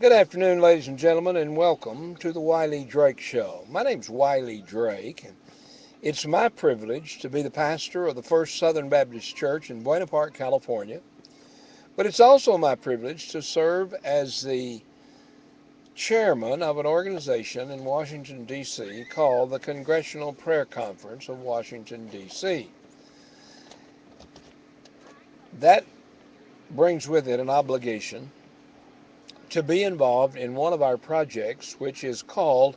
Good afternoon, ladies and gentlemen, and welcome to the Wiley Drake Show. My name's Wiley Drake, and it's my privilege to be the pastor of the First Southern Baptist Church in Buena Park, California. But it's also my privilege to serve as the chairman of an organization in Washington, D.C. called the Congressional Prayer Conference of Washington, D.C. That brings with it an obligation to be involved in one of our projects, which is called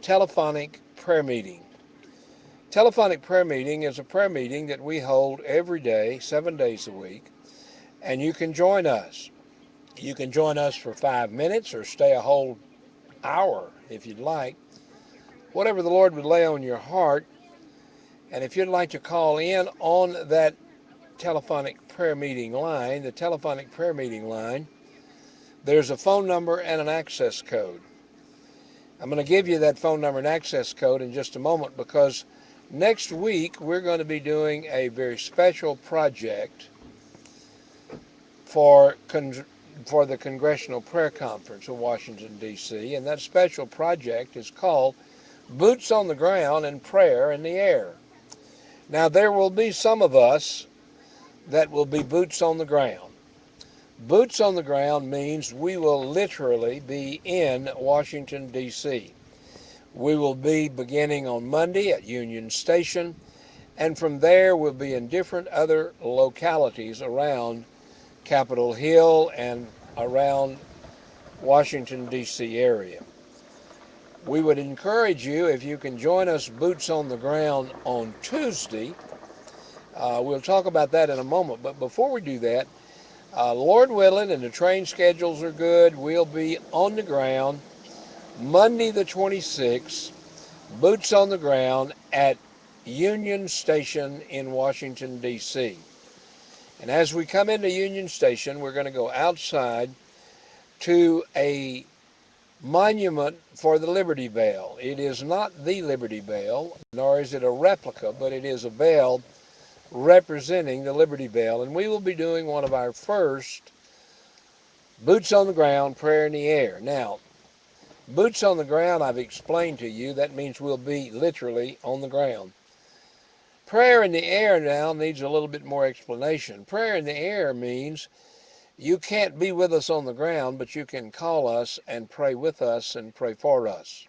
telephonic prayer meeting. Telephonic prayer meeting is a prayer meeting that we hold every day, 7 days a week, and you can join us. You can join us for 5 minutes or stay a whole hour if you'd like, whatever the Lord would lay on your heart. And if you'd like to call in on that telephonic prayer meeting line, the telephonic prayer meeting line, there's a phone number and an access code. I'm going to give you that phone number and access code in just a moment because next week we're going to be doing a very special project for the Congressional Prayer Conference of Washington, D.C., and that special project is called Boots on the Ground and Prayer in the Air. Now, there will be some of us that will be boots on the ground. Boots on the ground means we will literally be in Washington, D.C. We will be beginning on Monday at Union Station, and from there we'll be in different other localities around Capitol Hill and around Washington, D.C. area. We would encourage you, if you can join us boots on the ground on Tuesday. We'll talk about that in a moment, but before we do that, Lord willing, and the train schedules are good, we'll be on the ground Monday the 26th, boots on the ground at Union Station in Washington, D.C. And as we come into Union Station, we're going to go outside to a monument for the Liberty Bell. It is not the Liberty Bell, nor is it a replica, but it is a bell representing the Liberty Bell. And we will be doing one of our first boots on the ground, prayer in the air. Now, boots on the ground, I've explained to you, that means we'll be literally on the ground. Prayer in the air now needs a little bit more explanation. Prayer in the air means you can't be with us on the ground, but you can call us and pray with us and pray for us.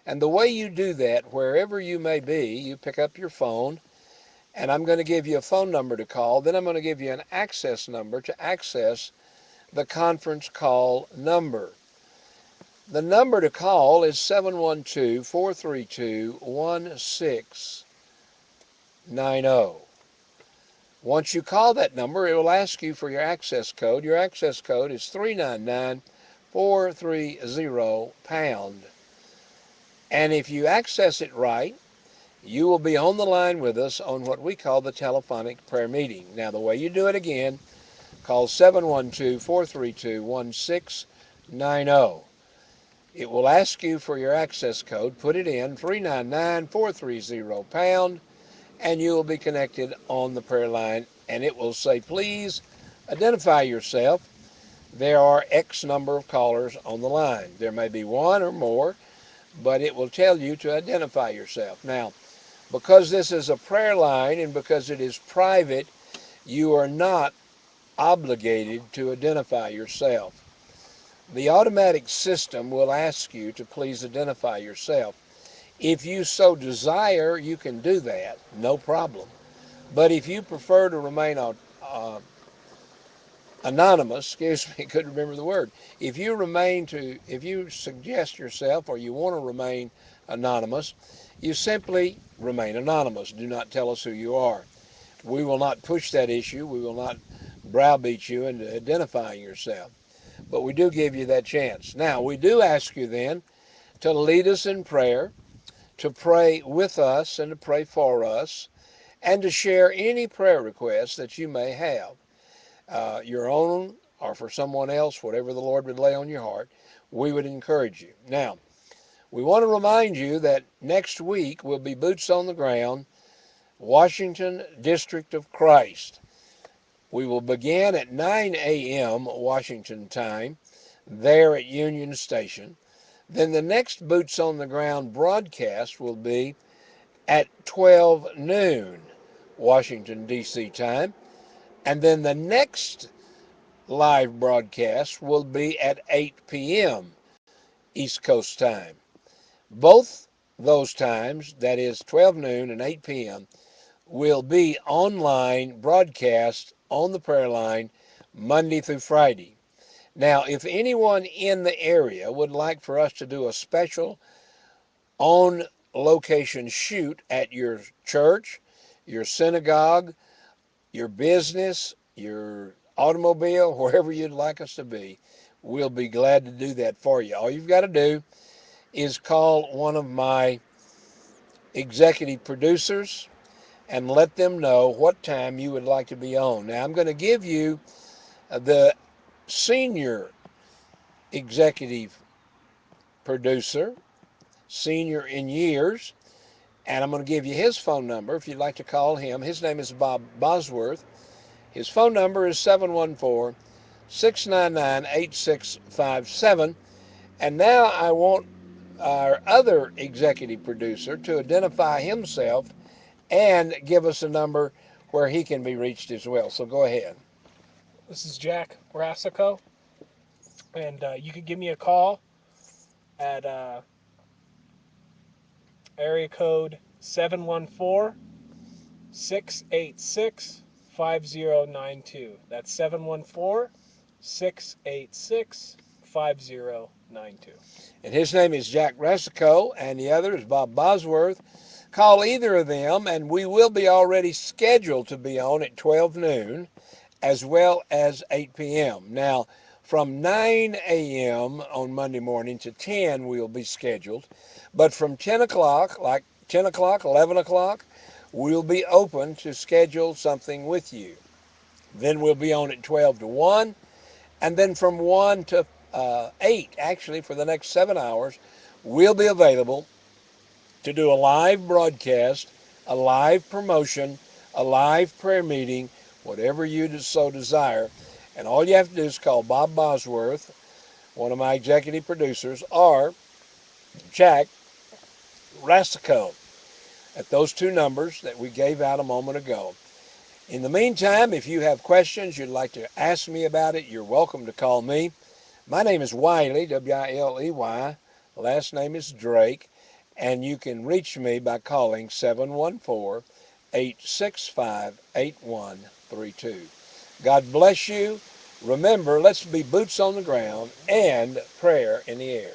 And the way you do that, wherever you may be, you pick up your phone, and I'm going to give you a phone number to call. Then I'm going to give you an access number to access the conference call number. The number to call is 712-432-1690. Once you call that number, it will ask you for your access code. Your access code is 399-430#. And if you access it right, you will be on the line with us on what we call the telephonic prayer meeting. Now, the way you do it again, call 712-432-1690. It will ask you for your access code. Put it in, 399-430#, and you will be connected on the prayer line, and it will say, please identify yourself. There are X number of callers on the line. There may be one or more, but it will tell you to identify yourself. Now, because this is a prayer line and because it is private, you are not obligated to identify yourself. The automatic system will ask you to please identify yourself. If you so desire, you can do that, no problem. But if you prefer to remain anonymous, excuse me, couldn't remember the word. If you suggest yourself or you want to remain anonymous, you simply remain anonymous. Do not tell us who you are. We will not push that issue. We will not browbeat you into identifying yourself. But we do give you that chance. Now, we do ask you then to lead us in prayer, to pray with us and to pray for us, and to share any prayer requests that you may have, your own or for someone else, whatever the Lord would lay on your heart. We would encourage you. Now, we want to remind you that next week will be boots on the ground, Washington District of Christ. We will begin at 9 a.m. Washington time. there at Union Station. Then the next Boots on the Ground broadcast will be at 12 noon Washington, D.C. time. And then the next live broadcast will be at 8 p.m. East Coast time. Both those times, that is 12 noon and 8 p.m., will be online broadcast on the prayer line Monday through Friday. Now, if anyone in the area would like for us to do a special on location shoot at your church, your synagogue, your business, your automobile, wherever you'd like us to be, we'll be glad to do that for you. All you've got to do is call one of my executive producers and let them know what time you would like to be on. Now, I'm going to give you the senior executive producer, senior in years, and I'm going to give you his phone number if you'd like to call him. His name is Bob Bosworth. His phone number is 714 699 8657. And now I want our other executive producer to identify himself and give us a number where he can be reached as well. So go ahead. This is Jack Rassico, and you could give me a call at area code 714-686-5092. That's 714-686-5092. And his name is Jack Ressico, and the other is Bob Bosworth. Call either of them, and we will be already scheduled to be on at 12 noon as well as 8 p.m. Now, from 9 a.m. on Monday morning to 10, we'll be scheduled. But from 10 o'clock, like 10 o'clock, 11 o'clock, we'll be open to schedule something with you. Then we'll be on at 12 to 1, and then from 1 to 8, actually, for the next 7 hours, we'll be available to do a live broadcast, a live promotion, a live prayer meeting, whatever you so desire. And all you have to do is call Bob Bosworth, one of my executive producers, or Jack Rastico at those two numbers that we gave out a moment ago. In the meantime, if you have questions you'd like to ask me about it, you're welcome to call me. My name is Wiley, W-I-L-E-Y. Last name is Drake. And you can reach me by calling 714-865-8132. God bless you. Remember, let's be boots on the ground and prayer in the air.